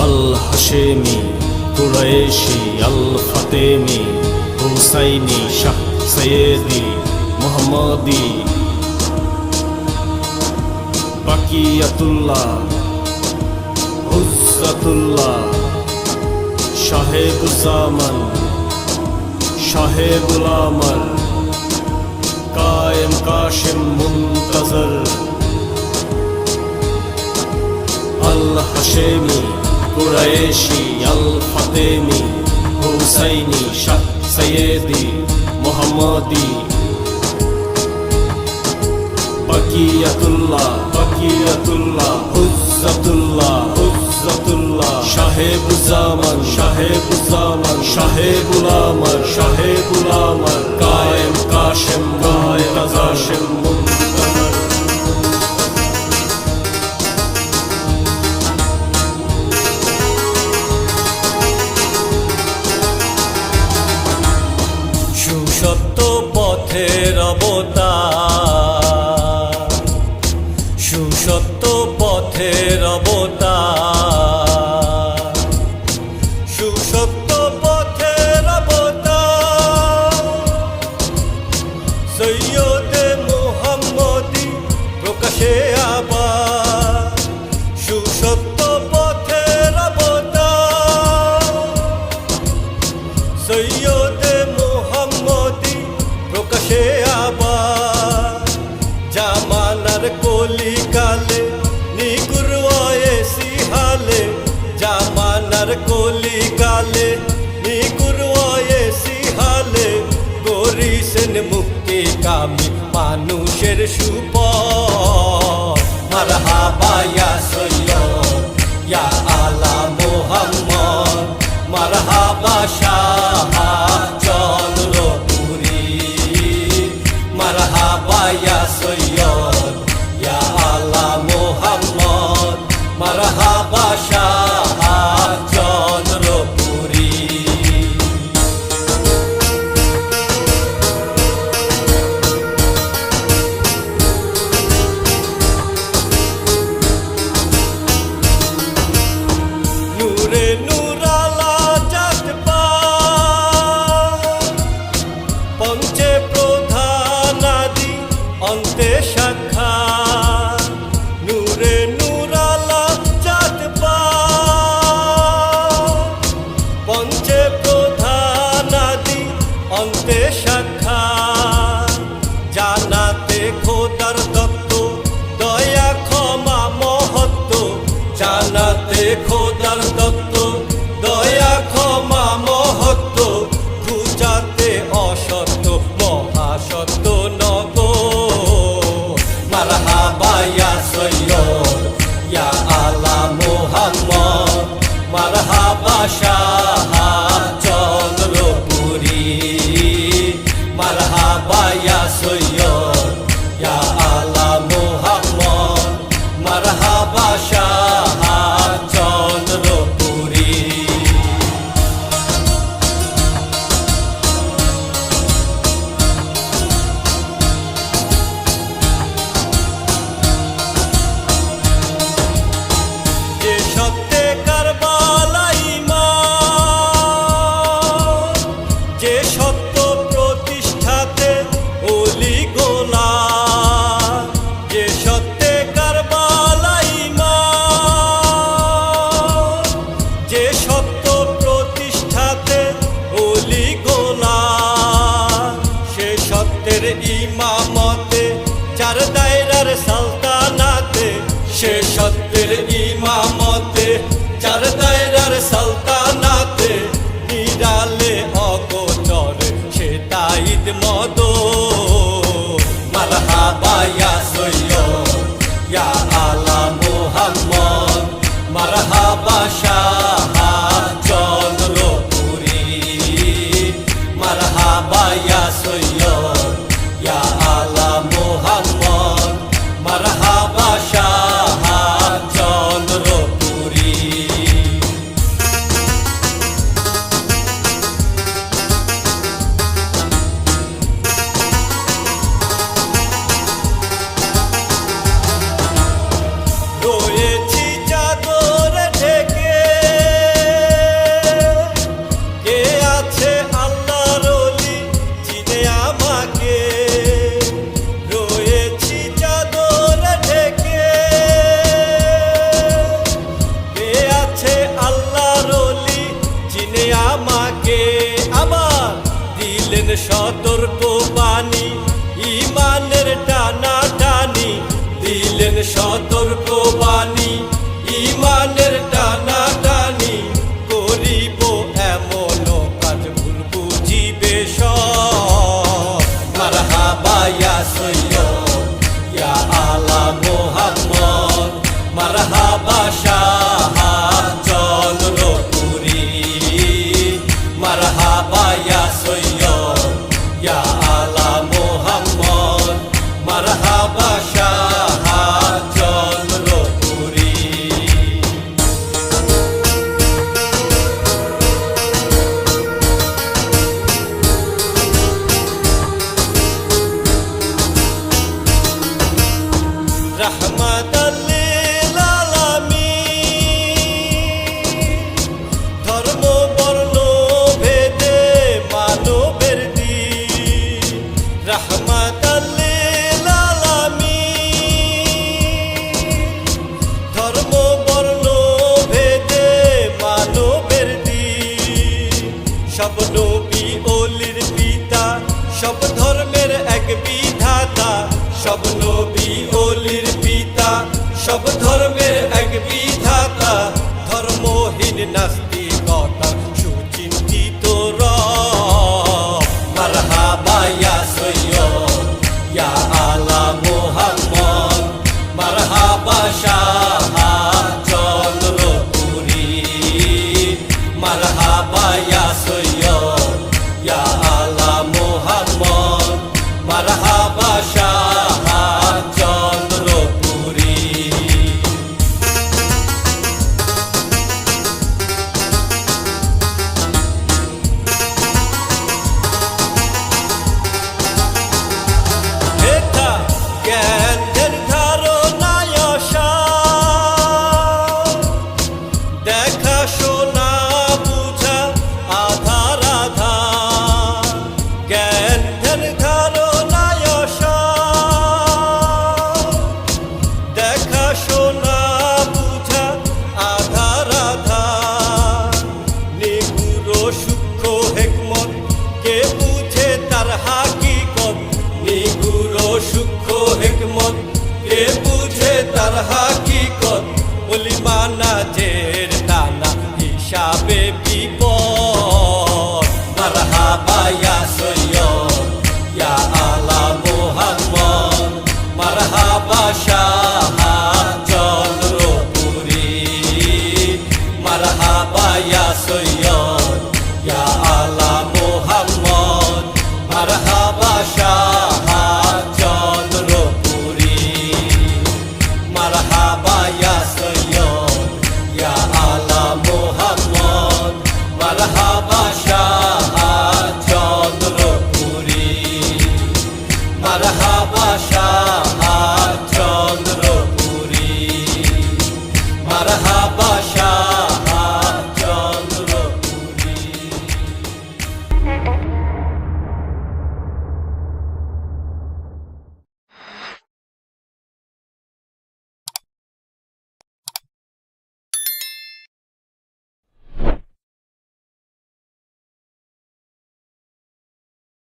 আল হাশেমি কুরাইশি আল ফাতেমি হুসাইনি শাহ সৈয়দি মুহাম্মদি বাকিয়াতুল্লাহ হুজ্জাতুল্লাহ শাহেবুজ্জামান শাহেবুল আমর কায়েম কাশিম মুনতাজর আল হাশেমি কুরাইশি আল ফাতেমি হুসাইনি শাহ সৈয়দি মুহাম্মদি বাকিয়াতুল্লাহ হুজ্জাতুল্লাহ শাহেবুজ্জামান শাহেবুল আমর কায়েম কাশিম মুনতাজর সুসত্য পথের অবতার, সুসত্য পথের অবতার, সুসত্য পথের অবতার সৈয়দে মুহাম্মদি প্রকাশে আবার। সুসত্য পথের অবতার সৈয়দে মুহাম্মদি প্রকাশে আবার। জামানার কলিকালে নিগুর ওয়েসি হালে, জামানার কলিকালে নিগুর ওয়েসি হালে করিছেন মুক্তি কামি মানুষের সুপথ। মারহাবা ইয়া সৈয়দ ইয়া আলা মুহাম্মদ, মারহাবা শাহ চন্দ্রপুরী, মারহাবা ইয়া সৈয়দ ইয়া আলা মুহাম্মদ, মারহাবা শাহ চন্দ্রপুরী। নূরে নূরালা জাত পার, পঞ্চে প্রধানাদি অন্তে শাখা। নূরে নূরালা জাত পার, পঞ্চে প্রধানাদি অন্তে শাখা। জানাতে খোদার দত্ত দয়া ক্ষমা মহত্ব, জানাতে খোদার দত্ত দয়া ক্ষমা মহত্ব। খুঁজাতে অসত্য মহাসত্য নব। মারহাবা ইয়া সৈয়দ ইয়া আলা মুহাম্মদ, মারহাবা শাহ চন্দ্রপুরী, মারহাবা ইয়া সৈয়দ ইয়া আলা মুহাম্মদ, মারহাবা শাহ চন্দ্রপুরী। যে সত্যে কারবালাই ইমান, যে সত্য প্রতিষ্ঠাতে ওলি গোলাম, যে সত্যে কারবালাই ইমান, যে সত্য প্রতিষ্ঠাতে ওলি গোলাম। সে সত্যের ইমামতে চার দায়রার সালতানাতে, সে সত্যের ইমামতে চার দায়রার সালতানাতে। নিরালে অগোচরে সে তাইদ মদ। মারহাবা ইয়া সৈয়দ ইয়া আলা মুহাম্মদ, মারহাবা শাহ চন্দ্রপুরী, মারহাবা ইয়া সৈয়দ ইয়া আলা মুহাম্মদ, মারহাবা শাহ চন্দ্রপুরী। রয়েছি চাদর ঢেকে সতর্ক বাণী ইমানের টানা টানি, দিলেন সতর্ক বাণী ইমানের টানা টানি, করিব এমন কাজ ভুল বুঝিবে সব। মারহাবা ইয়া সৈয়দ ইয়া আলা মুহাম্মদ, মারহাবা শাহ চন্দ্রপুরী, মারহাবা ইয়া সৈয়দ ইয়া আলা মুহাম্মদ, মারহাবা শাহ চন্দ্রপুরী। রহমাতাল লিল আলামিন, ধর্ম বর্ণ ভেদে মানবের দিন। রহমাতাল লিল আলামিন, ধর্ম বর্ণ ভেদে মানবের দিন। সব নবী ওলির পিতা, সব ধর্মের এক বিধাতা, সব নবী ওলির পিতা, সব ধর্মের এক বিধাতা। ধর্মহীন নাস্তিকতা সুচিন্তিত রব। মারহাবা ইয়া সৈয়দ ইয়া আলা মুহাম্মদ, মারহাবা শাহ চন্দ্রপুরী, মারহাবা ইয়া সৈয়দ ইয়া আলা মুহাম্মদ, মারহাবা শাহ চন্দ্রপুরী। এটা জ্ঞানের ধারণায় আশা, দেখা শোনা বুঝা আধার আধার। জ্ঞানের ধারণায় আশা, দেখা শোনা বুঝা আধার আধার। নিগুড় সূক্ষ্ম হিকমত কে বুঝে তার হাকিকত, নিগুড় সূক্ষ্ম হিকমত কে বুঝে তার হাকিকত। উলিমানাজের টানা হিসাবে বিপদ। মারহাবা ইয়া সৈয়দ ইয়া আলা মুহাম্মদ, মারহাবা শাহ চন্দ্রপুরী, মারহাবা ইয়া সৈয়দ